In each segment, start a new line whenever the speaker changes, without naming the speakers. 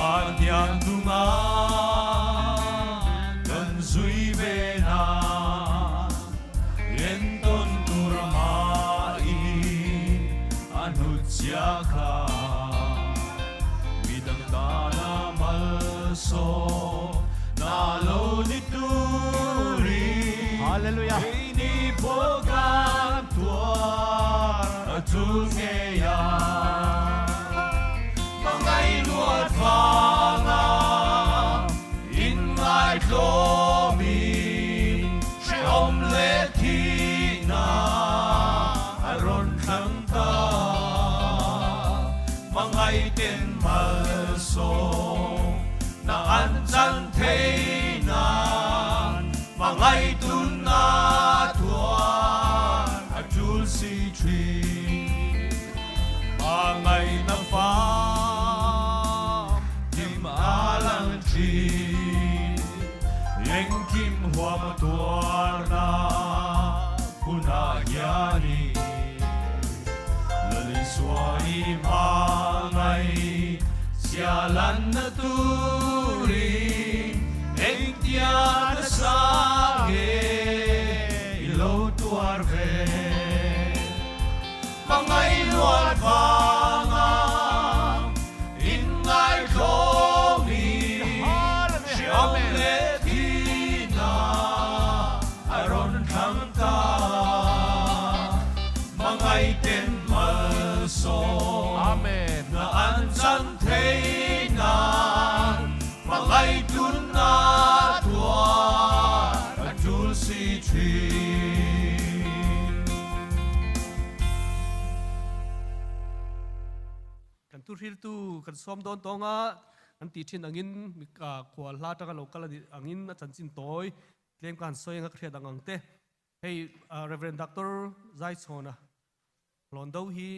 Panyang dunga dan zui bena yenton turmai anut siaka bidang tanah malso nalo nituri.
Hallelujah.
Ini bukan tuan tungeya mangai luat fanga in ngai lomi shom letina aron khanta mangai ten malso na anjan theinan mangai tunna tuan atul si tree mangai na fa dim alang tree yeng kim hua tuar na puna yani lali suai mangai sialan na turi eng tiada sange ilo tuar ve mangai luar fanga ingai komi siom letina aron kanta mangai ten malso
Amen.
na ansan theinan mangai tunna tuan atul si tree.
Kan tu hil tu kan som don tonga an ti thin angin kwa hla ta ka local angin a chan chin toy tlem kan soi nga khria dangang te. Hey Reverend Dr. Zai Chona londo hi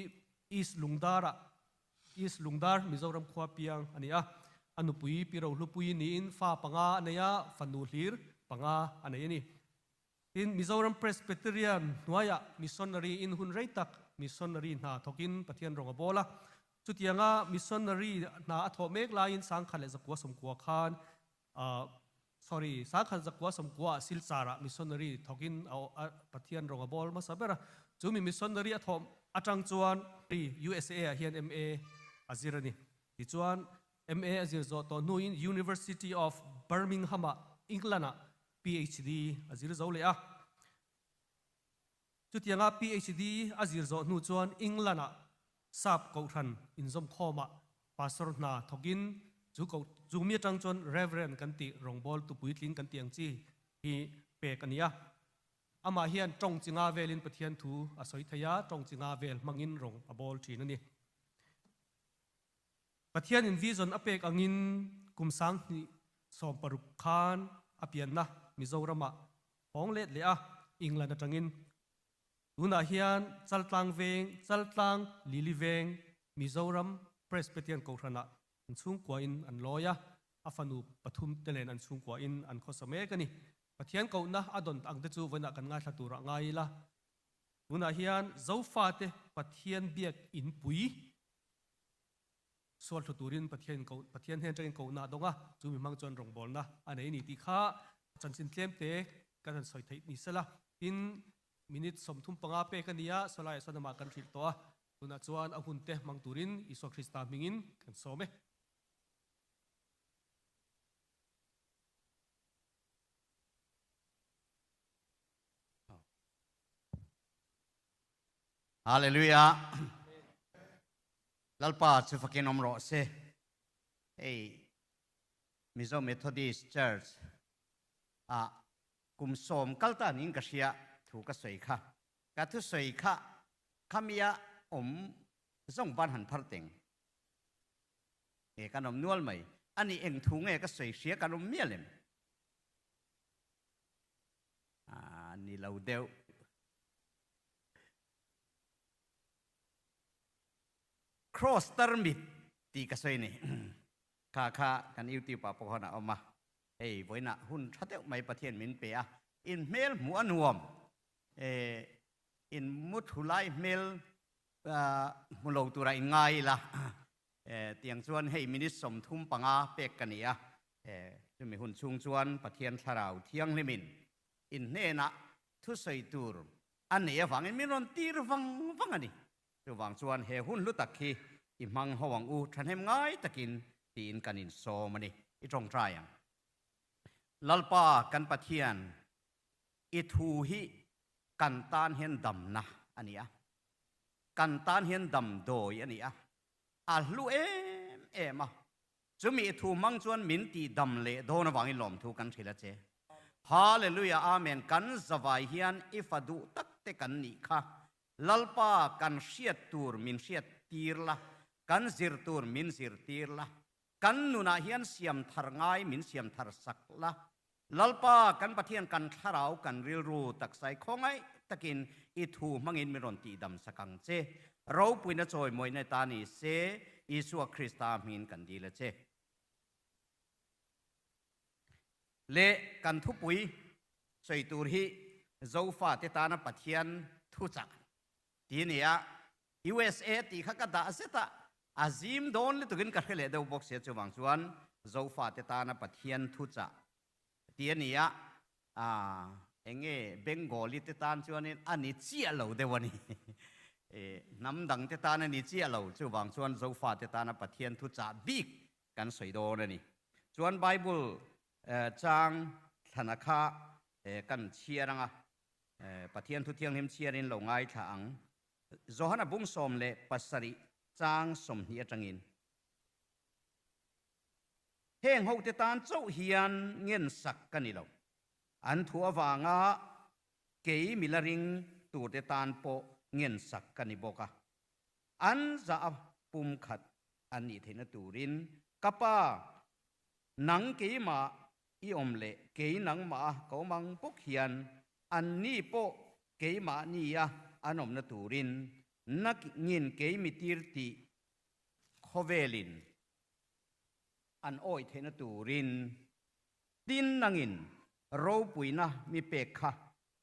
East Lungdar Mizoram khwa piang ania anupui piro lupui ni in fa panga anaya fanu hlir panga anayani in Mizoram Presbyterian nuaya missionary in hunrei tak missionary na thokin pathian ronga bola chutianga missionary na atho mek lain sang khale zakwa somkwa khan sorry sang khal zakwa somkwa silchara missionary thokin pathian ronga bol ma sabera chumi missionary athom atang chuan USA hian MA azirani ti chuan MA azir zo to nu in University of Birmingham England PhD azir zo le a chutianga PhD azir zo nu chuan England sap ko than in zom khoma pastor na thokin chu ko chu mi tang chuan reverend kan ti rongbol tu puitling kan tiang chi hi pe kania ama hian tong chinga velin pathian thu asoi thaya tong chinga vel mangin rong abol thin ani pathian in vision apek angin kumsang ni som paruk khan apian na Mizorama hong let le a England atangin una hian chaltlang lili veng Mizoram Presbyterian ko thana chung kwa in an loya afanu pathum telen an chung kwa in an khosame kani pathian ko na adon ang te chu wena kan nga thatura ngai la una hian zofa te pathian biak in pui sol thuturin pathian hen teng ko na donga chu mi mang chon rong bol na anei ni ti kha chan chin tlem te kan soi thei ni sala in minute som thum panga pe kania solai sonama kan thil to tuna chuan ahun te mang turin Iso Krista mingin kan some
Hallelujah. Lalpa chufakin omro se. Hey, Mizo Methodist Church. Kum som kalta ning kasia thu ka soi kha. Ka thu soi kha khamia zong ban han pharteng. E kanom nual mai ani eng thu nge ka soi sia kanom mielem. Ni lau deu cross termit ti ka soi ni kha kan YouTube pa pohona oma hey voina hun thateu mai pathian min pe a in mel mu anuam in muthulai mel mulo tura in ngai la เตียงชวนให้มินิสสมทุ่มปังอาเป็กกันเนี่ยจะมีหุ่นชุงชวนปะเทียนสราวเที่ยงลิมินอินเนนะทุใส่ตูรอันนี้ฟังอินมิรอนตีรฟังอันนี้ตัวฟังชวนเฮหุ่นลุตักคีอิมังหวังอูฉันเห็นง่ายตะกินตีนกันอินโซมันนี่อีตรงใจยังลัลปากันปะเทียนอิทูฮิกันตานเห็นดำนะอันนี้กันตานเห็นดำโดยอันนี้ลูเอ็มจะมีทูมังชวนมินตีดำเละโดนวังอิลอมทูกันทีละเจฮาเลลูยาอาเมนกันสบายเฮียนอิฟดูตักเตกันนี่ค่ะลัลปากันเชียดตูร์มินเชียดตีร์ละกันซิร์ตูร์มินซิร์ตีร์ละกันนุนาเฮียนเสียมทาร์ง่ายมินเสียมทาร์สักละลัลปากันปะเทียนกันทาราวกันริลรูตักใส่ของไอตะกินอิทูมังอินมิรอนตีดำสักังเจเราปุยนะจอยมวยในตานีเซอิสุคริสตามินกันดีละเจเละกันทุปุยใส่ตูรีเจ้าฟ้าเตตานะปะเทียนทุจักทีนี้USA ตีข้ากระดาษเสตอาซิมโดนเลยตุกินกันเลยเดี๋ยวบอกเสียจวังส่วนเจ้าฟ้าเตตานะปะเทียนทุจักทีนี้เองเบงโกลิเตตานส่วนนี้อันนี้เจียเหล่าเดี๋ยววันนี้น้ำดังเตตานะนี่เจียเหล่าจวังส่วนเจ้าฟ้าเตตานะปะเทียนทุจักบิ๊กกันสวยโดนนี่ส่วนไบเบิลจางธนาคากันเชียรังปะเทียนทุเทียงหิมเชียรินหลงไงทางโจฮันบุ้งสมเลปัสริจางสมเฮียจังอินเฮงหกเตตานเจ้าเฮียนเงินสักกันนี่เราอันทัววางาเกยมิลริงตูเตตานโปเงินสักกันนี่บอกอันจะปุ่มขัดอันนี้เทนตูรินกับป้าหนังเกยมาอีอมเละเกยหนังมาเขามังพกเฮียนอันนี้โปเกยมานี่อันอมนตูรินนักเงินเกยมิติรติโคเวลินอันโอยเทนตูรินดินนังอินเราปุยนะมีเปกค่ะ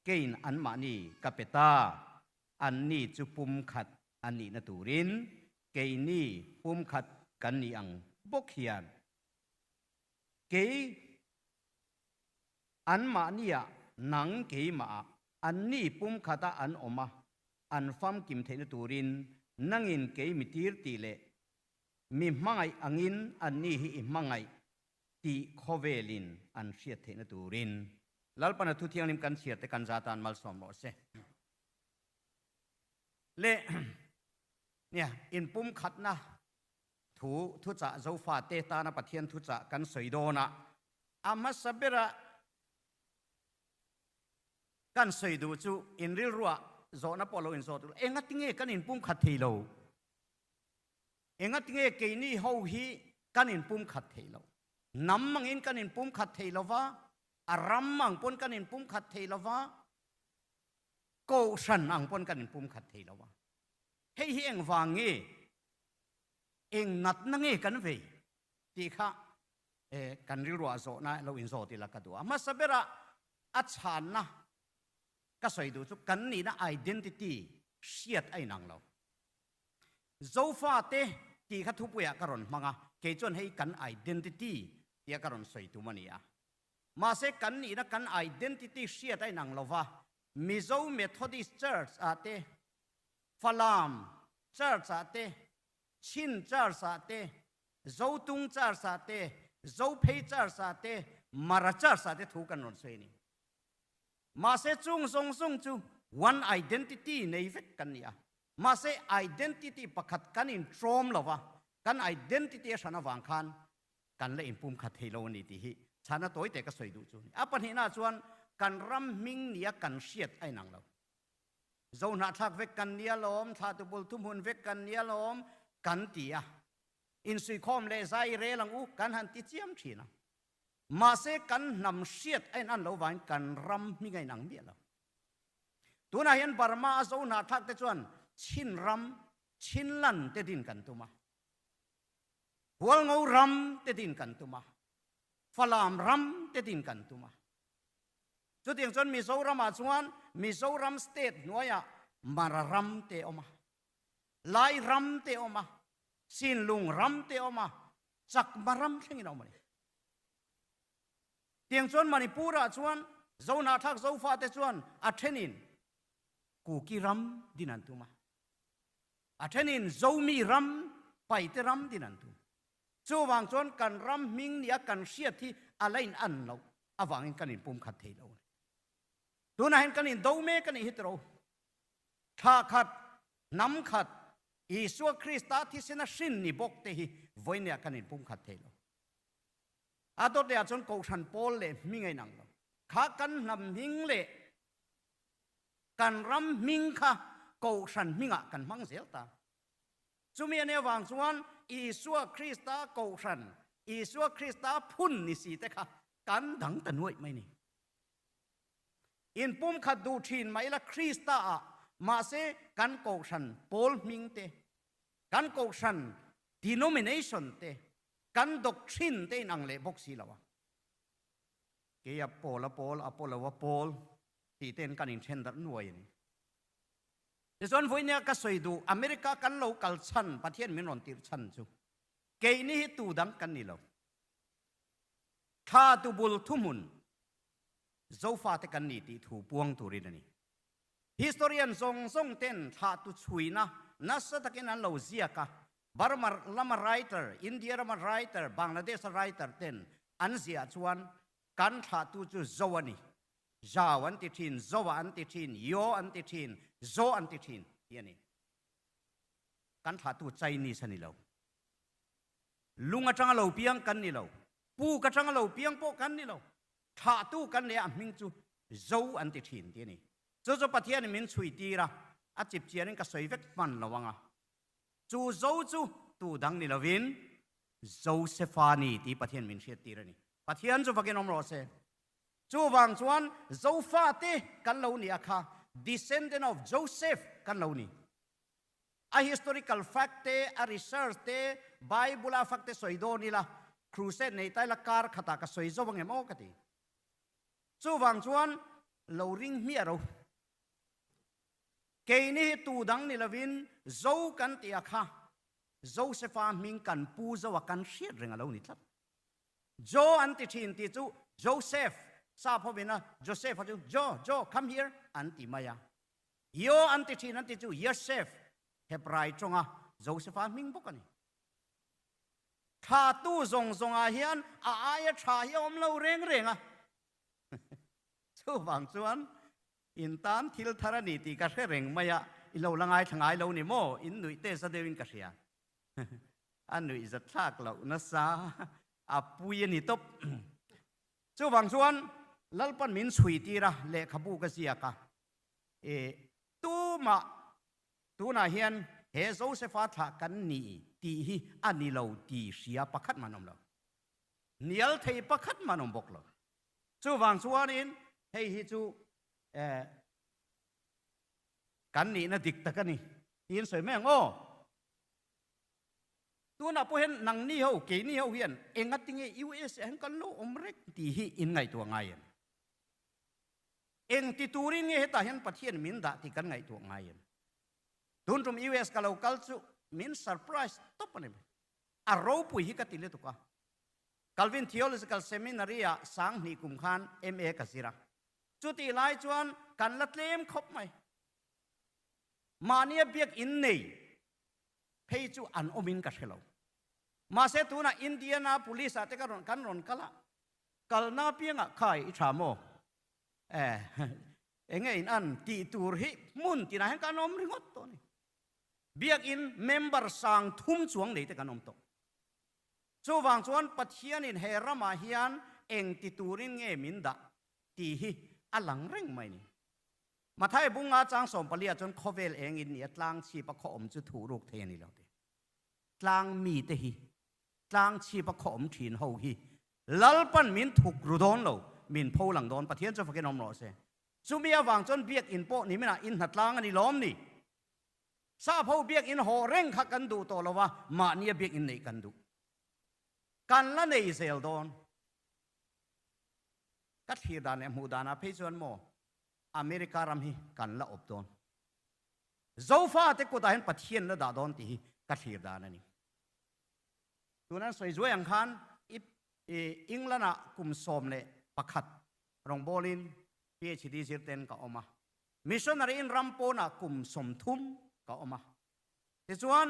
เกยนอันมานี่กับเปตาอันนี้จุปุ่มขัดอันนี้นตูรินเกยนี่ปุ่มขัดกันนี่อังบกเฮียนเกยอันมาเนี่ยหนังเกยมาอันนี้ปุ่มขัดอันออกมาอันฟัมกิมเทนตูรินนังอินเกยมิตีร์ตีเลมีมังไงอังอินอันนี้ฮิมังไงตีโคเวลินอันเชียเทนตูรินลัลปนัทุเทียงนิมกันเชียเตกันจาตานมัลสอมโรเซเลเนี่ยอินปุ่มขัดนะถูทุจ่าเจ้าฟ้าเตตานะปะเทียนทุจ่ากันสวยโดนะอามาสเบระกันสวยดูจูอินริลรัวโซนับพอลอินโซตุเอ็งติงเอกันอินปุ่มขัดเทโลเอ็งติงเอเกนี่เฮาฮีกันอินปุ่มขัดเทโลน้ำมังอินกันอินปุ่มขัดเทโลวะอารัมมังปนกันอินปุ่มขัดเทโลวะโกชันอังปนกันอินปุ่มขัดเทโลวะเฮ้ยเอ็งวางเงเอ็งนัดนังเอกันเวตีข้ากันริรัวโซนะเราอินโซติละกัตัวมาสเบระอัจฉานะก็สวยดูสุกันนี่นะ identity เชียดไอ้นางเราโจฟ้าเตตีขัดทุบเวียกรอนมังอ่ะเกจวนให้กัน identity เดียกรอนสวยตัวมันนี่อ่ะมาเสกันนี่นะกัน identity เชียดไอ้นางเราว่ามิโซเมทอดิสเชิร์ชอาเตฟลามเชิร์ชอาเตชินเชิร์ชอาเตโจตุงเชิร์ชอาเตโจเพย์เชิร์ชอาเตมาราเชิร์ชอาเตถูกกันนนสวยนี่มาเสจุงทรงจู one identity ในเวกกันเนี่ยมาเส identity ประคัดกันอินทรอมหรอวะกัน identity ฉันวางคันกันเลยอินปุ่มขัดเทโลนี่ที่ฉันตัวเด็กก็สวยดูจูนี่ปัญหาหน้าชวนกันรำมิงเนี่ยกันเชียดไอ้นางเราโจนาทักเวกกันเนี่ยล้อมชาตุบุลทุ่มหุ่นเวกกันเนี่ยล้อมกันตีอ่ะอินสุยคอมเลใจเรลังอุกันหันติเจียมทีนะมาเสกันนำเชียดไอ้นั่นเราหวานกันรำมิไงหนังเบี้ยเราตัวนั้นเห็นบาร์มาโจนาทักแต่ชวนชินรำชินลันเตดินกันตัวมาหัวงูรำเตดินกันตัวมาฟลามรำเตดินกันตัวมาจุดที่จนมิโซรัมอาชวนมิโซรัมสเตทนัวยามารารำเตอมาไลรำเตอมา สินลุงรำเตอมาจักมารำเช่นนี้เอามาเตียงชวนมานิปูระชวนเจ้าหน้าทักเจ้าฟ้าเตชวนอัทเทนินกูกีรำดินันตุมาอัทเทนินเจ้ามีรำไปเตรำดินันตุจู่วางชวนกันรำมิงเนี่ยกันเสียที่อะไรอันเราอวังกันนินปุ่มขัดเทเราดูนะเห็นกันนินดูเมกันนิฮิตเราท่าขัดน้ำขัดอิสวคริสต์ที่เสนาสินนิบกเตหิวันนี้กันนินปุ่มขัดเทเราอาตัวเดียจนกูฉันโปลเลยมิงไงนังเราข้ากันนำมิงเลยกันรำมิงข้ากูฉันมิงะกันมังเสียตาจุมีเนี่ยวางส่วนอิสวคริสต์กูฉันอิสวคริสต์พุ่นนิสิเตค่ะกันดังตะนวยไม่นี่อินปุ่มขัดดูทีนไม่ละคริสต์มาเสกันกูฉันโปลมิงเตกันกูฉัน denomination เตกันดอกชินเต้นังเล่บกสีละวะเกียบโปละโปลอโปละวะโปลตีเต้นกันอินเชนดันวยนี่ในส่วนวันนี้ก็สวยดูอเมริกากันโลกัลชันประเทศมินรอนติรชันจูเกยนี่ตูดังกันนี่เราถ้าตูบุลทุมุนเจ้าฟ้าเตกันนี่ตีถูปวงตูรินนี่ historian ทรงเต้นถ้าตูช่วยนะนัสตะกินันเราเสียกะบาร์มาลามาไรเตอร์อินเดียลามาไรเตอร์บังกลาเทศไรเตอร์เต้นอันเสียชวนกันถ้าตูจูโจวนี่จาวันติทินโจวอันติทินโยอันติทินโจอันติทินอย่างนี้กันถ้าตูใจนี่สันนี่เราลุงกระจังเราเพียงกันนี่เราปูกระจังเราเพียงโปกันนี่เราถ้าตูกันเนี่ยมิงจูโจอันติทินอย่างนี้โจปะเทียนมินช่วยตีระอาจิบเจียนก็สวยเวกมันระวังอ่ะจูโจจูตูดังนี่ละวินโจเซฟานีที่ปะเทียนมินเชียตีระนี่ปะเทียนจูฟักนอมรอเซจูวางชวนโจฟาเตกันเหล่านี้อะค่ะ descendant of Joseph กันเหล่านี้a historical fact เต a research เต Bible fact เตสวยโดนี่ละครูเซนในใต้ละการขตากสวยโจวังเงมอกติจูวางชวนเหล่าริงเมียเราเกยนี่ตูดังนี่ละวินโจกันตีอะค่ะโจเซฟามิงกันปูโจวกันเชียดเรื่องเหล่านี้ทัดโจอันติชินติจูโจเซฟทราบพอเป็นนะโจเซฟจูโจ come here อันติมายาโยอันติชินอันติจูโยเซฟเฮบรายจงอ่ะโจเซฟามิงบุกันนี่ถ้าตู้ทรงอาเฮียนอายะชาเฮียอมเราเร่งอ่ะชูบางส่วนอินตามทิลธารณีตีกระเร่งมายะอิเราละไงทั้งไงเรานี่โมอินหนุ่ยเตสเดวินกระเสียอันหนุ่ยจะทากเรานะซาอาปุยนี่ตบชูบางส่วนลัลปันมินสุยตีระเลขบูกเสียกะตูน่าเฮียนเฮโซเซฟาทากันนี่ตีฮีอันนี้เราตีเสียประคัดมานมเราเนียลเทยประคัดมานมบกเราชูบางส่วนอินเฮฮิจูกันนี่นะดิกตะกันนี่อินสวยแม่งโอ้ตัวน่ะพอเห็นหนังนี่เขาเก๋นี่เขาเห็นเองก็ติงUS เองกันโลอเมริกตีฮีอินไงตัวไงเองติตูรินเงี้ยแต่เห็นประเทศมินดาที่กันไงตัวไงตุนตรง US กับเราคัลจูมินเซอร์ไพรส์ตบปะเนี่ยอารมณ์ปุยฮิกติเลตุกะคัลวินทีโอโลจิคัลเซมินารีอะสังนิคุมขาน MA กัสิระจุดที่ไล่จวนกันละเล่มครบไหมมาเนี่ยเบียกอินนี่เพย์จูอันอมินกับเรามาเสตุนะอินเดียนาพุลิสอาเตกันรอนกะละกัลนาเพียงอ่ะใครอิชามโมเองไงอินอันตีตูร์ฮิมุนที่ไหนให้กันอมริงอตตัวนี้เบียกอินเมมเบอร์สังทุ่มจวงเลยแต่กันอมโตชูวางชวนปัทเทียนินเฮรามาฮิยันเองตีตูรินเงมินดาตีฮิอลังเร่งไม่นี่มาไทยบุงอาจางสมปลียจนโคเวลเองอินเนี่ยตลางชีปะขอมจะถูรูกเทนี่แล้วเดตลางมีเตฮีตลางชีปะขอมถิ่นเฮาฮีลัลปันมินถูกรูดอนเรามินพูหลังโดนประเทศจะฟังกันอมรอเซซูมีวางจนเบียกอินโปนี่ไม่น่าอินหัดลางอันนี้ล้อมนี่ซาพูเบียกอินโหเร่งขักกันดูตัวเราว่ามาเนี่ยเบียกอินไหนกันดูกันละในเซลโดนกัดฮีดานเนี่ยมูดานาเพจวนโมอเมริการำฮีกันละอบโดนโจฟ้าเตกุตาเห็นปัทเทียนละดาดอนตีกัดฮีดานนี่ ตัวนั้นสวยๆอย่างคันอิงละนะกลุ่มสมเลยประคัดรองโบลินPhD สิร์เตนก็ออกมามิชชันนารีอินรัมโปนะกลุ่มสมทุมก็ออกมาที่ส่วน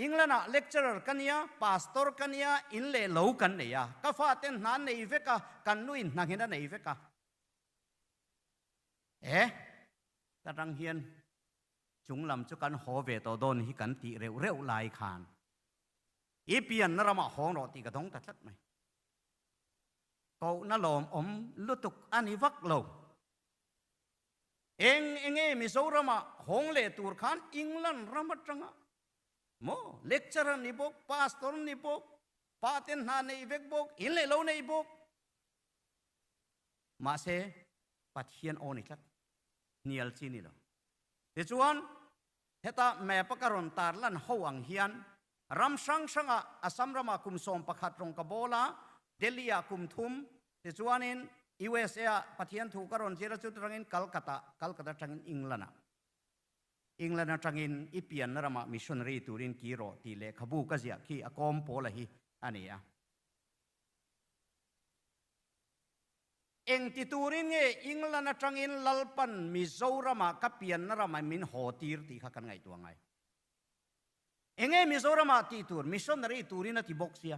อิงละนะเลคเชอร์กันเนี่ยพาสตอร์กันเนี่ยอินเล่เล่ากันเนี่ยก็ฟ้าเต้นนั้นในเวกกันนู่นนักเห็นในเวกแต่รังเฮียนจุงลำจุกันหอเวตโดนฮิกันตีเร็วลายขานอีเปียนนรมาห้องรอตีกระทงตัดสัดไหมก็นั่นหลอมลุตุกอันนี้วักโลเองมิโซรามาห้องเลตูร์ขานอิงลันรามัดจังะโมเลคเชอร์นี่บอกพาสตอร์นี่บอกปาเต็นหาในเวกบอกอินเลโลในบอกมาเสปัดเฮียนโอนิทักเนียลซีนี่หรอเดี๋ยวชวนเฮตาแม่ปะการันตาร์ลันหัวอังเฮียนรำสังสังอาอสัมรามาคุมสมประคัดตรงกบลาเดลียคุมทุมเดี๋ยวชวนินUSA ปัทยันถูกการันเจรจุดรังอินคัลคัตตาจังอินอิงแลนด์จังอินอีเปียนนรามามิชชันนารีตูรินกีโรตีเลขบูกะเจียคีอากอมโปละฮีอันนี้อ่ะเองติตูรินเงอิงแลนด์จังอินลัลปันมิโซรามากับเปียนนรามามินโฮตีร์ตีข้ากันไงตัวไงเองมิโซรามาตีตูร์มิชชันนารีตูรินติบ็อกเซีย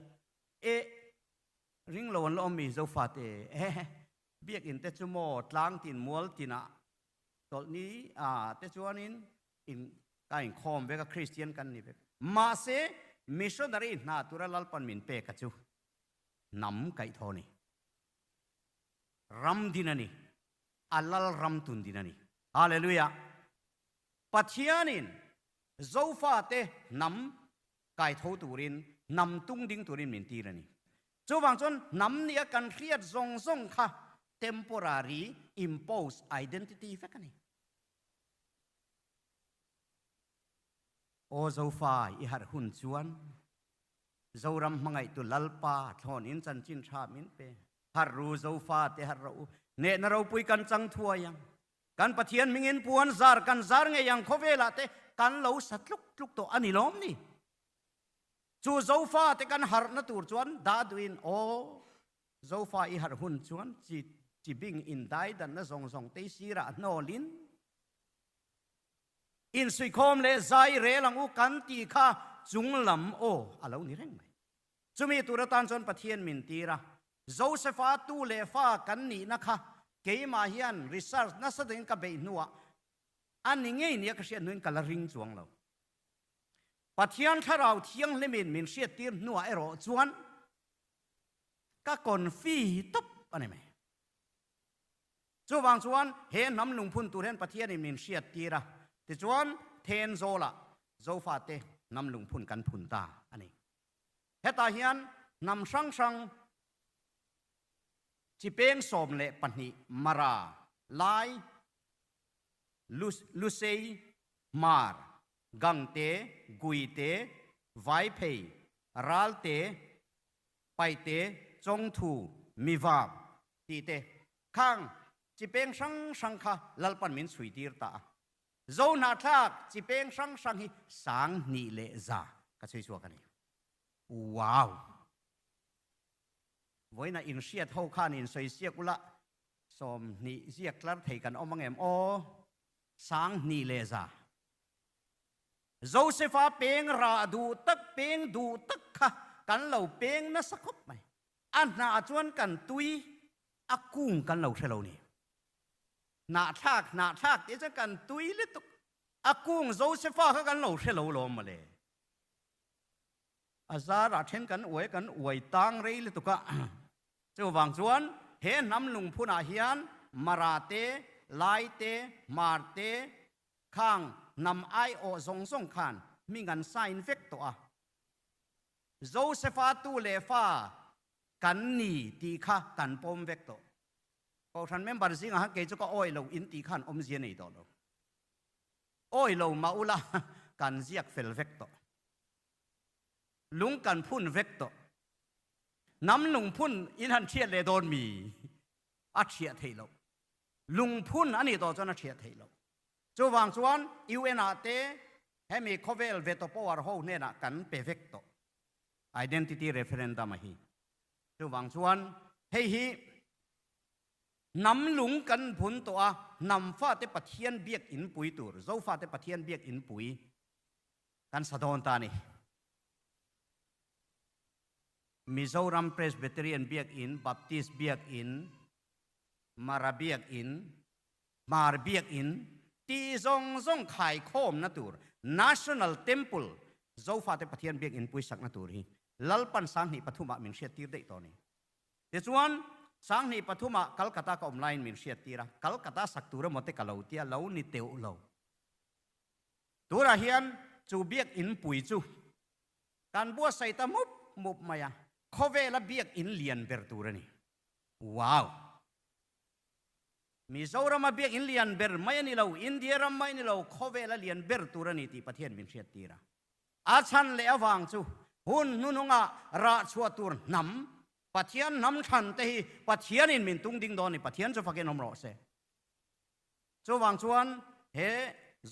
ริงโลนลอมมิโซฟาเตเบียกอินเตจูโมตลางตินมัวลตินะตอนนี้เตจวานินอินการคอมเวกคริสเตียนกันนี่เวกมาเซมิชชันนารีนาตุระลัลปันมินเปกัจูนำไก่ทอนี่รัมดินานี่อัลลรัมตุนดินานี่ฮาเลลูยาปัจจัยนินโซฟาเตนำไก่ทอตูรินนำตุงดิ้งตูรินมินตีนานี่จูบางจนนำเนี่ยกันเครียดซงค่ะ temporary impose identity เฟกันนี่โอโซฟาอีหัดหุ่นชวนโซรัมมังไงตุลัลปาทอนอินจันจินชามินเปหัดรูโซฟาเตหัดรูเนนเราปุยกันจังทัวยังกันปะเทียนมิงินปวนซาร์กันซาร์ไงยังเขาเวลาเตกันเราสัตลุกตัวอันนี้ล้อมนี่จูโซฟาเตกันหัดนัตูร์ชวนดาดูอินโอโซฟาอีหัดหุ่นชวนจีบิงอินได้ดันนะส่งเตซีระโนลินอินสุยคอมเลใจเรลังอุกันตีข้าจุงลำโออะไรนี่เร่งไหมจุมีตุระตันจนปะเทียนมินตีระโจเซฟาตูเลฟ้ากันนี่นะคะเกยมาเฮียนรีเสิร์ชนัสดินกับเบนัวอันนี้ไงเนี่ยก็เสียนุ่นกันละริงจวงเราปะเทียนถ้าเราเที่ยงเลมินมินเสียตีนนัวเอโรจวนก็ก่อนฟีตุบอันนี้ไหมจูบางจวนเห็นน้ำลุงพุ่นตัวเห็นปะเทียนมินเสียตีระแต่จวนเทนโซละโซฟาเตนำลุงพุ่นกันพุ่นตาอันนี้เฮตาเฮียนนำสังจิเป้งสมเลปันนิมาราไลลุเซมาร์กังเตกุยเตไวเพย์รัลเตไปเตจงทูมิวาบตีเตข้างจิเป้งสังค่ะลัลปันมินสุยตีร์ตาโจนาทักจิเป้งสังฮิสังนิเลจาก็ช่วยกันนี่ว้าววันนั้นอินเสียเท่าข้านินสวยเสียกุละสมนิเสียกลัดเทกันอมังเอ็มโอสังนิเลซาโจเซฟาเป้งราดูตักเป้งดูตักค่ะกันเหล่าเป้งน่าสักคบไหมอันน่าจวนกันตุยอากุ้งกันเหล่าเชลนี่นาทักเดี๋ยวจะกันตุยลิตุกอากุ้งโจเซฟาเขากันเหล่าเชลลมมาเลยอาซาราเช่นกันอวยตังเรลิตุกะเจ้าวังจวนเห็นน้ำลุงพูนาเฮียนมาราเตไลเตมาร์เตข้างนำไอโอส่งขานมีเงินไซน์เฟกตัวโจเซฟาตูเลฟากันนี่ตีข้ากันปมเวกตัวพอฉันเมมบาร์ซิงฮะเกจุก็อ้อยเราอินตีขันอมเสียนี่ตัวเราอ้อยเรามาอุละกันเสียกเฟลเวกตัวลุงกันพุ่นเวกตัวน้ำลุงพุ่นอินหันเชียเลโดนมีอัดเชียเทโลลุงพุ่นอันนี้ตัวจนอัดเชียเทโลจูวางจวนยูเอ็นอาเตให้มีโคเวลเวตโปวาร์โฮเนี่ยนะกันเปเวกตัว identity referendum hi chu wang chuan hei hi nam lung kan phun to a nam fa te pathian biak in pui tur zo fa te pathian biak in pui kan sadon ta ni Mizoram Presbyterian biak in Baptist biak in Mara biak in Mar biak in ti zong zong khai khom na tur National Temple zo fa te pathian biak in pui sak na tur hi lalpan sang ni pathuma min hriat tir dei to ni te chuan sang ni pathuma Calcutta ka online min hriat tira Calcutta sak tura mote kalautia lo ni teu lo tura hian chu biak in pui chu kan bua sai ta mup maya khove la biak in lian ber tura ni wow Mizoram biak in lian ber mai ni lo India ram mai ni lo khove la lian ber tura ni ti pathian min hriat tira a chan le awang chu hun nununga ra chuatur nam pathian nam than te hi pathian in min tung ding don ni pathian chu fakin om ro se chu wang chuan he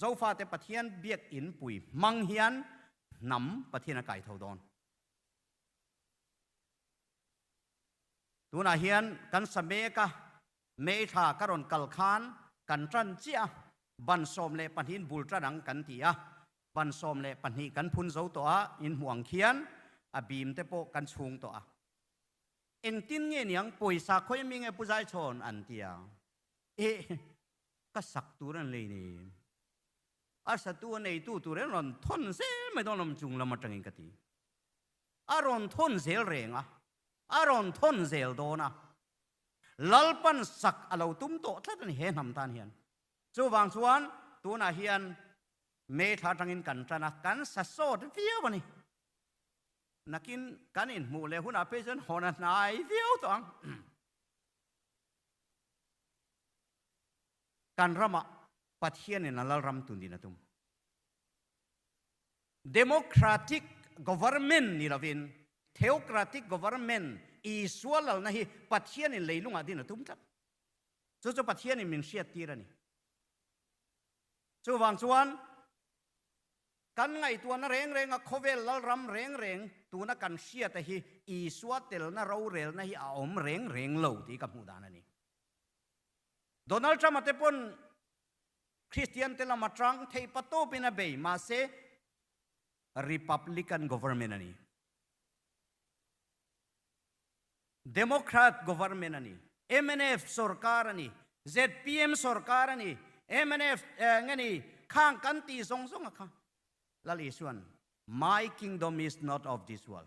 zofa te pathian biak in pui mang hian nam pathian a kai tho don tuna hian kan same ka me tha karon kal khan kan tran chia ban som le panhin bul tradang kan tia ban som le panhi kan phun zo to a in huang khian a bim te po kan chung to a en tin nge niang poisa khoi mi nge puzai chon an tia e ka sak turan le ni a sa tu nei tu ren ron thon se mai don lam chung lam atang ka ti a ron thon zel reng a ron thon zel do na lalpan sak alo tum to thlat ni he nam tan hian chu wang chuan tu na hian me tha tangin kan trana kan sa so de via bani nakin kanin mu le huna pejon hona nai viu tong kan rama pathian in alal ram tundina tum democratic government ni lavin theocratic government i sualal na hi pathian in leilunga din tum tlat chu pathian in min hriat tirani chu wang chuan kan ngai tuan reng reng a khovel lal ram reng reng tuna kan hria ta hi i suatel na ro rel na hi a om reng reng lo ti ka mu dan ani Donald Trump ate pon Christian tela matrang thei pato pina be ma se Republican government ani Democrat government ani MNF sarkar ani ZPM sarkar ani MNF ngani khang kan ti song song a kha Lalisuan, my kingdom is not of this world.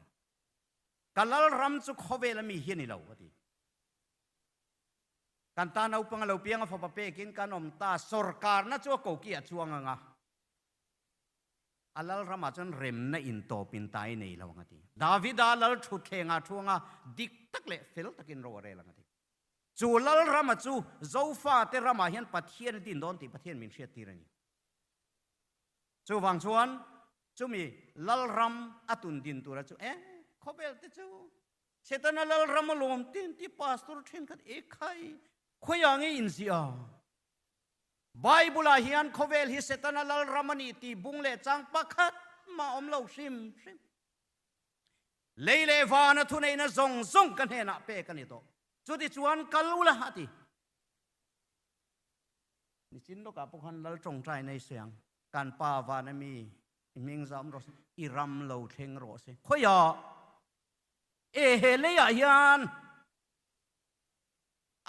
Kalal ram chu khovel mi hiani lo ati. Kan ta nau pangalo pianga fa pape kin kanom ta sarkar na chu ko ki achuanga nga. Alal ram achon rem na in to pin tai nei lo ngati. David alal thu thenga thuanga dik tak le fel takin ro re lang ati. Chu lal ram chu zofa te rama hian pathian din don ti pathian min hriat tirani. Chu wang chuan chu mi lal ram atun din tura chu khobel te chu setana lal ram lom tin ti pastor thin khat e khai khoyang e in sia Bible a hian khobel hi setana lal ramani ti bungle chang pakhat ma om lo sim leile van thu nei na zong zong kan he na pe kan to chu ti chuan kalula hati ni chin lo ka pokhan lal chong trai nei siang kan pa vanami ming zam ro iram lo theng ro se khoya e hele ya hian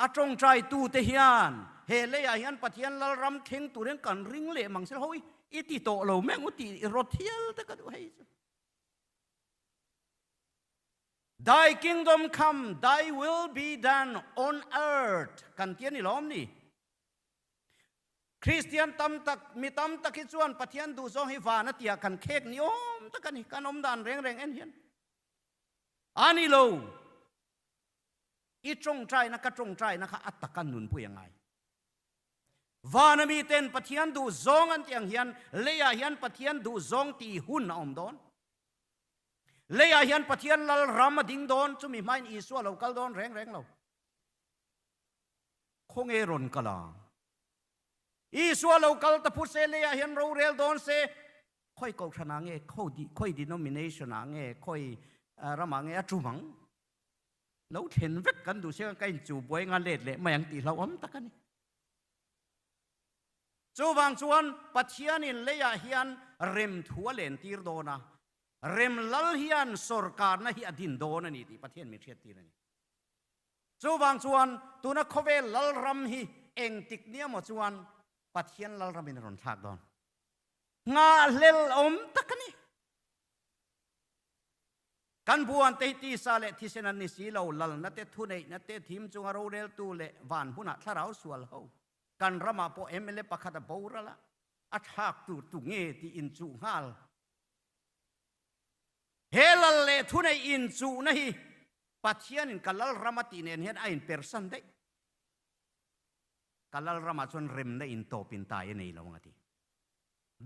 atong trai tu te hian hele ya hian pathian lal ram theng turen kan ring le mangsel hoi iti to lo meng uti rothiel te ka du hei Thy kingdom come, thy will be done on earth kan tian ni lom ni Christian tam tak mi tam tak chuan pathian du zong hi vana tia kan khek ni om takan hi kan om dan reng reng en hian ani lo I trong trai na ka trong trai na ka atakan nun pu yangai vana mi ten pathian du zong an tiang hian leya hian pathian du zong ti hun om don leya hian pathian lal ram ding don chumi main I so lo kal don reng reng lo khong e ron kala Iswa local ta put se le hian ro rel don se khoi ko thana nge khoi denomination a nge khoi ra mà nghe chú mắng lâu thèn vết cần đủ xe cái chủ bồi ngàn lệ lệ mà yang tì lâu ấm tắc cái chú vang chuan pathian in leya hian rem thua len tir do na rem lal hian sarkar na hi adin do na ni ti pathian mi thiat ti na ni chú vang chuan tu na khove lal ram hi eng tik nia mo chuan pathian lal ram in ron thak don nga lel om tak ni kan buan te ti sa le thi sen an ni si lo lal na te thu nei na te thim chung aro rel tu le van huna tharau sual ho kan rama po emele pakhat a borala a thak tu nge ti in chu ngal helal le thu nei in chu na hi pathian in kalal ramati nen hen a in person de kalal rama chon rem na in to pin tai nei lo ngati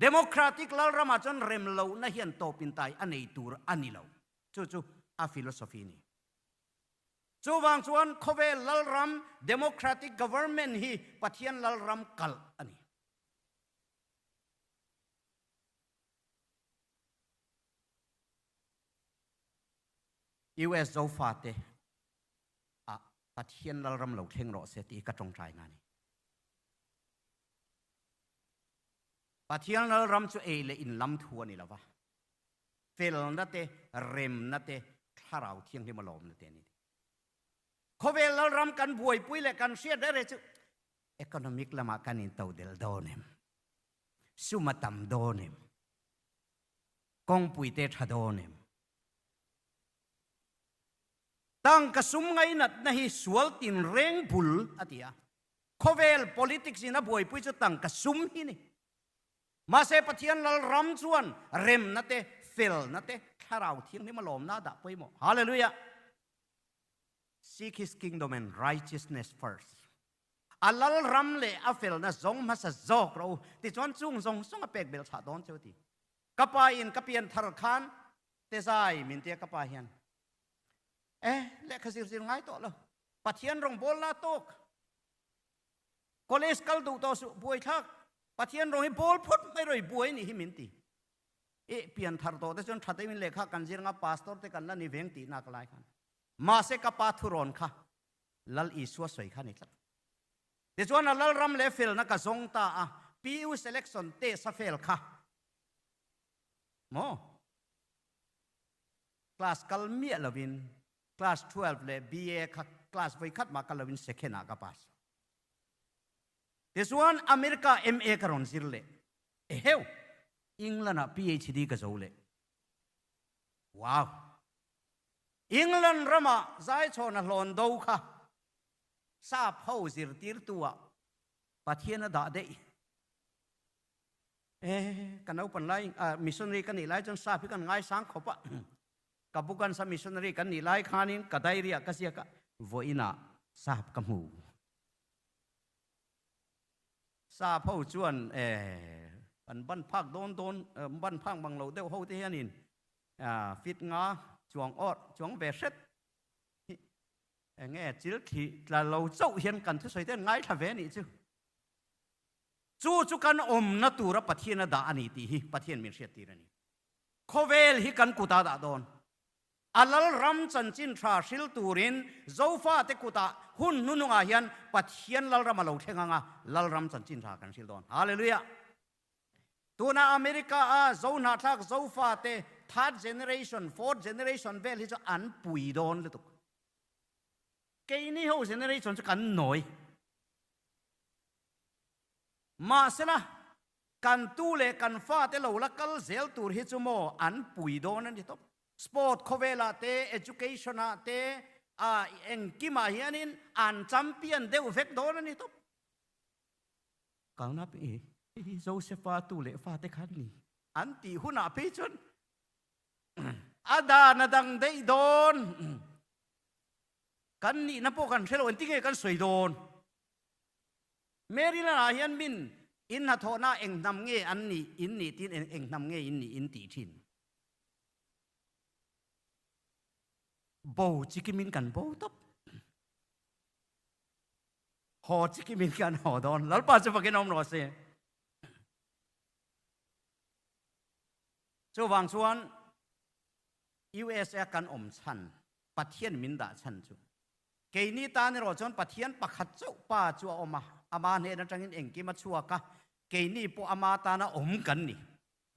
democratic lal rama chon rem lo na hian to pin tai anei tur ani lo chu a philosophy ni chu wang chuan khove lal ram democratic government hi pathian lal ram kal ani US zo fa te a pathian lal ram lo thleng ro se ti ka tong trai ngani pathian lal ram chu e le in lam thu ani lawa fel na te rem na te tharau thiang hi malom na te ni khove lal ram kan buai pui le kan sia da re chu economic lama kan in tau del donem sumatam donem kong pui te thadonem tang ka sum ngai nat na hi sual tin reng bul atia khovel politics ina buai pui chu tang ka sum hi ni ma se pathian lal ram chuan rem na te fel na te tharau thiang ni malom na da poi mo hallelujah seek his kingdom and righteousness first alal ram le a fel na zong ma sa zok ro ti chon chung zong song a pek bel tha don cheu ti kapa in kapian thar khan te sai min te kapa hian le khazir zir ngai to lo pathian rong bol la tok college kal du to su buai thak pathian rong hi bol phut mai roi buai ni hi min ti pian thar to te chon thatai min lekha kan zir nga pastor te kan na ni veng ti na kalai khan ma se kapa thuron kha lal i suwa soi kha ni tlak te chuan lal ram le fel na ka zong ta a pu selection te sa fel kha mo class kal mi lovin class 12 le ba kha class voi khat ma kalovin second a ka pass te chuan america ma ka ron zir le heu england a phd ka zo le wow England rama zai chona hlon do kha sa phau zir tir tua pathian da de kanau pan lai missionary kan ni lai chon sa phi kan ngai sang khopa kabukan sa missionary kan ni lai khanin kadai ria ka sia ka voina sap ka mu sa phau chuan an ban phak don ban phang bang lo deu ho te hianin fit nga chuang ot chuang ve set nghe chil thi là lâu dậu hiền cần thứ sấy tên ngay thà vé nị chứ chu kan om na tu ra pathian da ani ti hi pathian min siat ti rani khovel hi kan kuta da don alal ram chan chin tha sil turin zofa te kuta hun nununga hian pathian lal ram lo thenga nga lal ram chan chin tha kan sil don hallelujah tuna america a zona thak zofa te third generation fourth generation vel hi cho an pui don le tuk cái này hậu generation cho cần nổi mà xem na cần tu lệ cần pha te lâu là cal zel tur hi chu mo an pui don an đi top sport khovela te education te eng kima hianin an champion deu vek don an đi top kang na pe Josepha tu lệ pha te khan ni an ti huna pe chun ada na dang dei don kan ni na po kan thelo en tinge kan soi don meri na hian min in na thona eng nam nge an ni in ni tin eng nam nge in ni in ti thin bo chikimin kan bo top ho chikimin kan ho don lal pa chu pakin om no se chu wang chuan USA กันชันปะเทียนมินดาชันจูเกนี่ตานี่รอจนปะเทียนปะขัดเจ้าป้าจัวออกมาอามาเนี่ยนั่นจังเองกิมาชัวกะเกนี่พวกอามาตานะกันนี่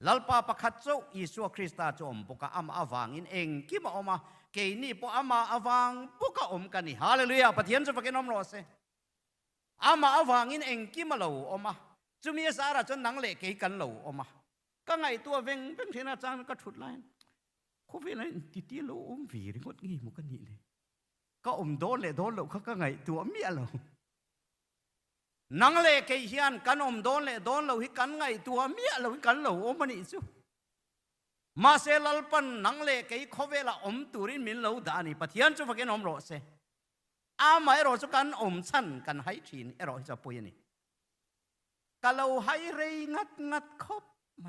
ลัลปาปะขัดเจ้าอิสุคริสต์จอมพวกอามาอวังอินเองกิมาออกมาเกนี่พวกอามาอวังพวกกันนี่ฮาเลลูยาปะเทียนจะพวกน้อมรอเสอามาอวังอินเองกิมาเหลาออกมาจุมีสาระจนหนังเละเกกันเหลาออกมาก็ไงตัวเวงเทน่าจางก็ฉุดไล่เขาเวลาตีๆเราวีริงดงี้มุกันนี่เลยก็โดนเลยโดนเราเขาก็ไงตัวเมียเรานังเล่เกียนกันโดนเลยโดนเราฮิกันไงตัวเมียเราฮิกันเรามันนี่ซูมาเซลปันนังเล่เกี่เขาเวลาตูรินมินเราด่านี่ปะเทียนจะฟังกันรอเซอาไม่รอสุกันชันกันให้ทีนรอจะปุยนี่ก็เราให้เรงัดครบไหม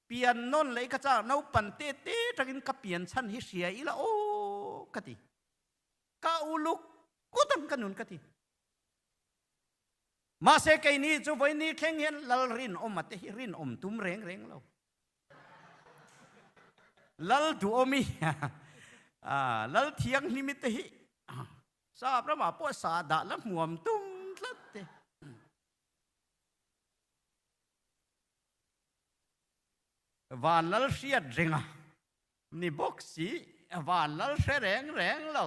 เปลี่ยนนนเลยก็จะเอาปันเต้จะกินกับเปลี่ยนชั้นฮิเสียอีละโอ้กะติก้าอุลุกกูตั้งกันนุนกะติมาเสกนี่จูไว้นี่แข่งเห็นลลรินมาเตรินตุ้มเร่งเราลลดูมีลลเทียงนิมิตหิทราบแล้วมาปวดสาดแล้วหมวมตุ้มลัดเตวานลลเสียดเร่งนี่บอกสีวานลลเสียแรงเรา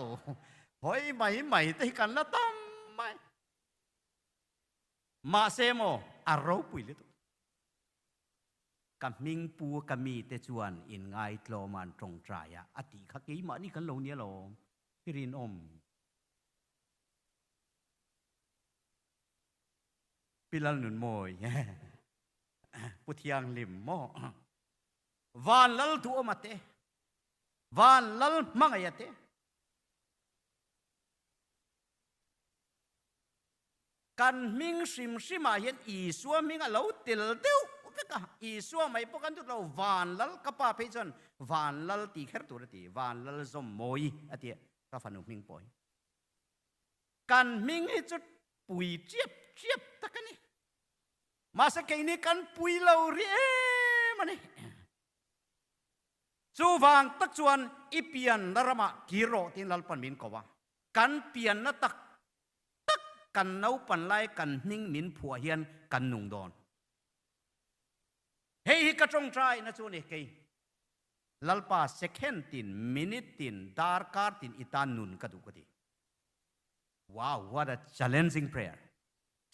หอยใหม่ที่กันละตั้มไม่มาเซโมอารมณ์ปุยเลยตุกับมิงปูกับมีเตจวนอินไงโตมันตรงใจอะอติขกี้มานี่กันลงเนี่ยหรอพี่รินปิลนุนโมยพุทธิยังลิมโมวานลลตัวมาเตวานลลมังไงเตกันมิงซิมาเห็นอีสัวมิงเราติลเดียวอีสัวไม่พวกกันทุกเราวานลลกับป้าเพจนวานลลตีแค่ตัวตีวานลลซอมโมยอะเดียก็ฟันมิงปอยกันมิงให้จุดปุยเจี๊ยบตะกันนี่มาสักแค่นี้กันปุยเราเรียมันนี่จูวางตักจวนอีเปียนนรมากิโรตินลลปันมินกว่ากันเปียนนัตักกันเนาปันไลกันนิ่งมินผัวเฮียนกันนุ่งดอนเฮ้ยกระจงใจนะจูนี่เกยลัลปาเซคันตินมินิตินดาร์การตินอิตานุนกระดูกดีว้าว what a challenging prayer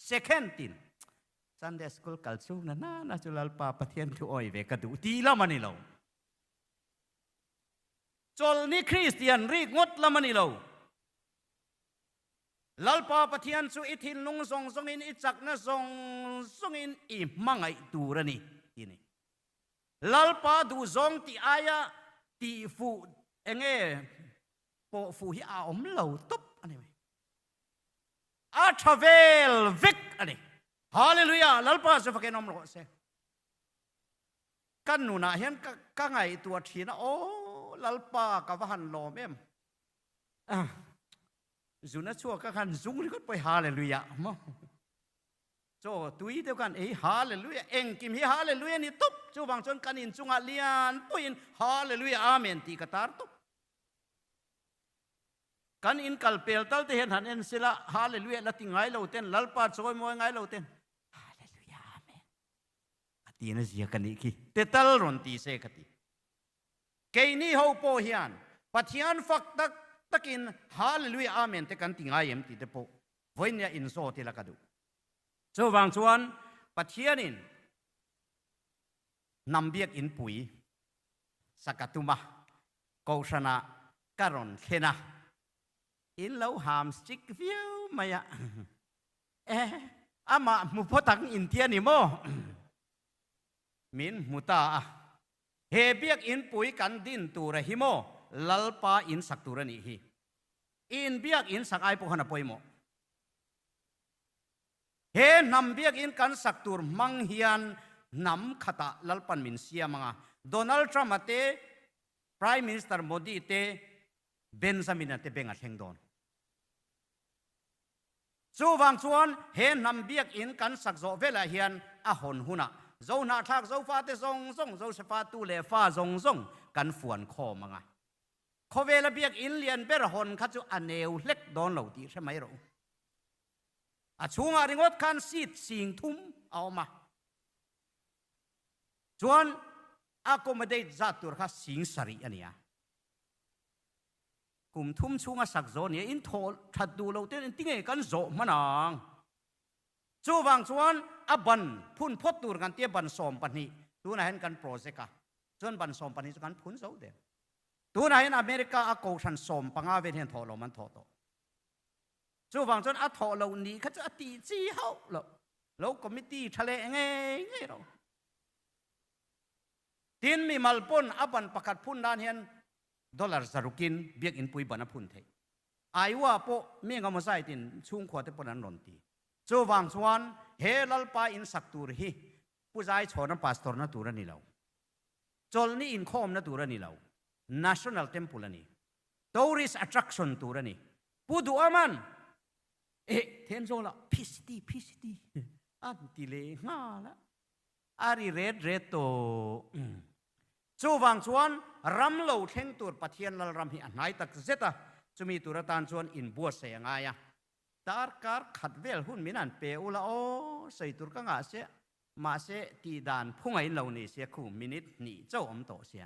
second tin Sunday school kalsu naจูลัลปาปะเทียนทุออยเวกระดูตีละมันนี่เราจลนี่คริสเตียนรีกงดละมันนี่เราลัลปาปะเทียนสุอิทินลุงทรงอินอิจักนะทรงอินอิมังไอตูระนี่ทีนี่ลัลปาดูทรงตีอายะตีฟูเองปอฟูฮิอาอมเหล่าตุบอันนี้ไหมอาชเวลวิกอันนี้ฮาเลลูยาลัลปาจะฟังกันน้อมรอเสกันหนูนะเห็นก็ไงตัวทีนะโอ้ลัลปากับหันโลมเอ็มจุนัชัวก็กันจุงนี่ก็ไปฮาเลลูยามั้งโจตุยเดียวกันฮาเลลูยาเองกิมฮีฮาเลลูยานี่ตุบจูบางจนกันอินจุงอาเลียนปุยนฮาเลลูยาอาเมนตีกตาร์ตุบกันอินกัลเปลตัลเตเห็นหันเอ็นสิละฮาเลลูยาละติงไงเราเต้นลัลปาโจยมวยไงเราเต้นฮาเลลูยาอาเมนอตีนเสียกันอีกเตตัลรอนตีเสกตีเกนี่เขาโปเฮียนปัทยานฟักตักินฮาเลลูยาอาเมนเตกันติงไงเอ็มตีเตโปวันนี้อินโซติละกระดูโจวังชวนปัทยานินนำเบียกอินปุยสกัตุมาโกชนะการอนเขนะอินเล่าหามสติกวิวมายะอามามุพตังอินเทียนิโมมินมุตาเฮเบียกอินปุยกันดินตูระหิโมลัลปาอินสักตูระนิฮีอินเบียกอินสักไอปุขนาปอยโมเฮนำเบียกอินกันสักตูรมังเฮียนนำขตาลัลปันมินเสียมังะโดนัลด์ทรัมป์เต Prime Minister โมดีเตเบนซามินเตเบงอัดเฮงโดนสู้วังชวนเฮนำเบียกอินกันสักโซเวลาเฮียนอาหนหุนะโจนาทักโจฟาเตซงโจเสฟาตูเลฟาซง กันฝวนคอมังอ่ะขอเวลาเบียกอินเลียนเบรหอนข้าจูอันเนวเล็กโดนเหล่าดีใช่ไหมเราช่วงอาริงดคันซีดสิงทุ่มเอามาจวนอากไม่ได้จัดตัวข้าสิงสรีอันนี้กุมทุ่มช่วงสักโซนเนี่ยอินโทชัดดูเราเต้นติ้งกันโซมันนังจูวังจวนอับบันพุ่นพดตัวกันเตี้ยบันสอมปันนี้ตัวไหนเห็นกันโปรเจกต์จวนบันสอมปันนี้กันพุ่นโซเดียตัวไหนเห็นอเมริกาอากูชันสอมปังอาเวนเห็นทอเรามันทอโตจูวังจวนอัทอเรานี้เขาจะตีจีเฮาเราก็ไม่ตีทะเลไงเราทีนมีมัลปนอับบันประกาศพุ่นด้านเห็นดอลลาร์สรุกินเบียกอินปุยบันพุ่นเทไอว่าโปเมียงมาใส่ตินช่วงขวดเตปนันนนตีจูวังจวนเฮลัลปาอินสักตูร์ฮีผู้ชายชอนพาสตอร์นัตูรันนี่เราจอลนี่อินคอมนัตูรันนี่เรา national temple นี่ tourist attraction ตูรันนี่ผู้ดูอามันเทนโซละพิสตีอันติเลง่าละอาริเรดโตจูวังจวนรำเหลาเทงตัวปะเทียนลรำหิอันไหนตักเซตาจะมีตัวตานจวนอินบัวเสียงไงตาร์การขัดเวลหุ่นมินันเปอุละโอใส่ตัวกังอาเสียมาเสตีดานพุ่งไอ้เหล่านี้เสียคู่มินิทนี่เจ้าอมโตเสีย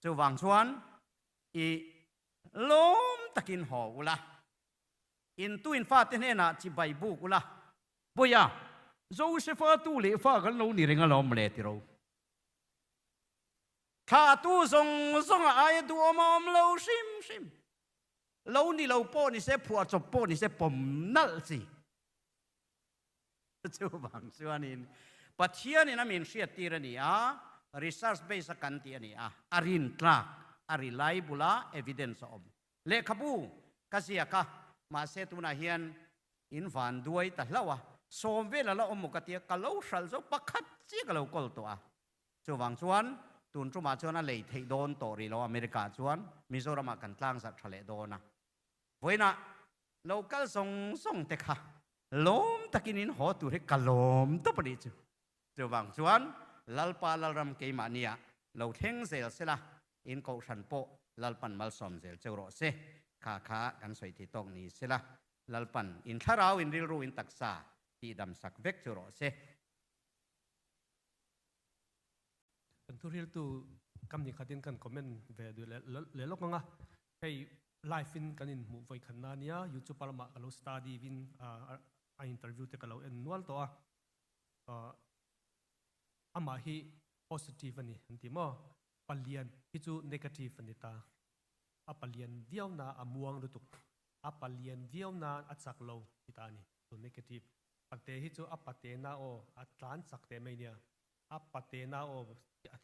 จูวังจวนอีล้มตะกินหออุละอินตุอินฟ้าเทนเนน่ะจีใบบุกุละบุยาโจเซฟตูเลฟ้ากันเรานี่เรื่องเราไม่ติเราข้าตู้ส่งไอ้ดูอมเราซิมเรานี่เราป้อนี่เสผัวจบป้อนี่เสปมนั่นสิจูบังส่วนนี้ปัจจัยนี่นะมีเสียตีระนี่research base กันตีนี่อารินทรักอาริไลบุลา evidence อมเลขบูกษียกะมาเสตุนาเฮียนอินฟันด้วยแต่ละวะสมเวลาเราอมกติกะเราสัลโซปักขัดจีกะเรากอลตัวจูวังส่วนตุนจุมาชวนอะไรที่โดนต่อรีเราอเมริกาชวนมิโซรามากันตั้งสัตว์ทะเลโดนนะเว้ยนะเราก็ส่งเตะค่ะล้มตะกินินหัวตัวให้กะล้มตัวปดิจูวังส่วนลัลปาลัลรำเกมาเนียเราเทงเซลเสละอินโกชันโปลัลปันมัลสอมเซลเจ้าโรเซขากันสวยที่ตรงนี้เสละลัลปันอินทาราวอินริรูอินตักษาที่ดำสักเวกเจ้าโรเซ
กันทุเรียลตูกำนิขัดินกันคอมเมนต์เวดูเลลกงะให้ไลฟ์ฟินกันอินมูฟไว้ขนาดนี้ยูทูบพาร์มากันเราสตูดี้วินอินเตอร์วิวเตกันเราเอ็นนวลตัวอามาฮีโพสิทีฟนี่อันที่มั่วปัลเลียนฮิจูเนกาทีฟนี่ตาปัลเลียนเดียวนาม่วงรุตุกปัลเลียนเดียวนาอัดสักโลที่ตานี่ตัวเนกาทีฟปัตเตฮิจูปัตเตนาโออัดล้านสักเตไม่เนี่ยปัตเตนาโอ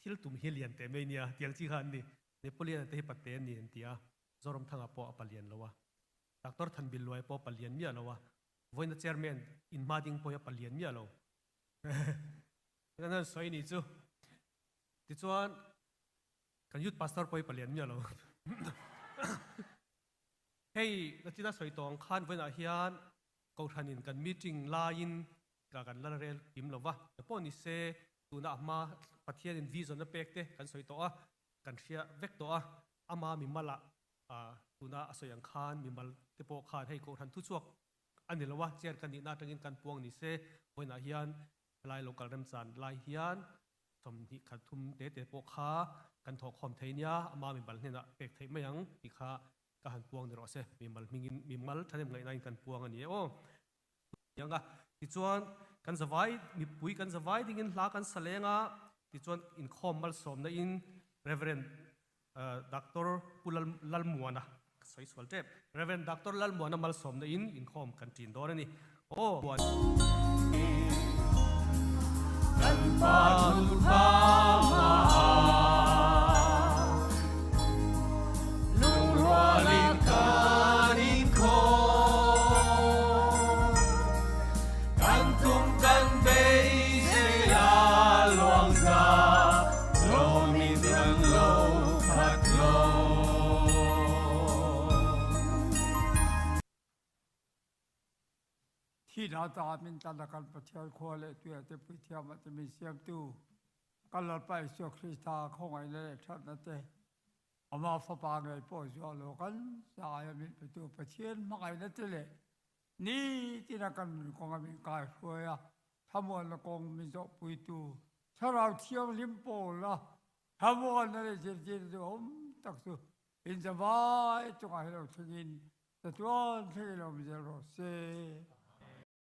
ทิลตุมเฮลียนเตไม่เนี่ยเดียงจีฮันนี่เนปเลียนเตปัตเตนี่อันที่จอรมทั้งปอปัลเลียนแล้ววะดักตอร์ทันบิลลอยปอปัลเลียนเมียแล้ววะวันนั้นเชอร์แมนอินมาดิ้งปอปัลเลียนเมียแล้วนั่นสวยนี่จูที่ชวนกันยุดพาสตอร์ไปเปลี่ยนเนี่ยเราเฮ้ยแล้วที่น่าสวยตองขันเวลาเฮียนกูทันินกันมีติ้งลายินกันละเรลพิมพ์เราวะแต่พอนี่เซตัวน่ะมาปฏิเสธวิสัยนั่นเป็กเตกันสวยตัวกันเชียเวกตัวอามามีมาละตัวน่ะสวยอย่างขันมีมาเตปขันให้กูทันทุกช่วงอันนี้เราวะเจอกันนี่น่าจะกินกันพวงนี่เซเวลาเฮียนลายโลกาลรำสันลายเฮียนสมที่ขัดทุมเตะโปขากันถกคอมเทียมามีบัลเนี่ยนะเป็กไทยไม่ยังที่ข้าการพวงเดี๋ยวเสมีมัลท่านยังไงนั่งกันพวงอันนี้โอ้ยังก็ที่ชวนกันสบายมีปุ๋ยกันสบายดิ่งลากันสเลงอ่ะที่ชวนอินคอมมัลสมนะอินเรเวรนด็อกเตอร์ปุลลัลมัวนะสวยสวยเจ็บเรเวรนด็อกเตอร์ลัลมัวนะมัลสมนะอินคอมกันจีนโดนนี่โอ้
กันปาลุปามาลุงรัวลินคานินโคกันตุมกันเบยเสียลวงซาโลมิดังโลพัดโล
ที่นาตามินตาลกันประชาควาเลตัวเตปิเทียมจะมีเสียงตู้ กันละไปสุคริสตาของไอ้เนี่ยชัดนะเต้อามาฟ้าปางไอ้พ่อจวลกันสายมิตรไปตัวประเทศมาไอ้นั่นเต้เลยนี่ที่นักการของอเมริกาช่วยอะทำวันละกองมิจปุยตูถ้าเราเที่ยวลิมโปละทำวันนั้นเจอตัวตักสุอินสบายตัวให้เราถึงอินแต่ตัวที่เราไม่จะรอเซ่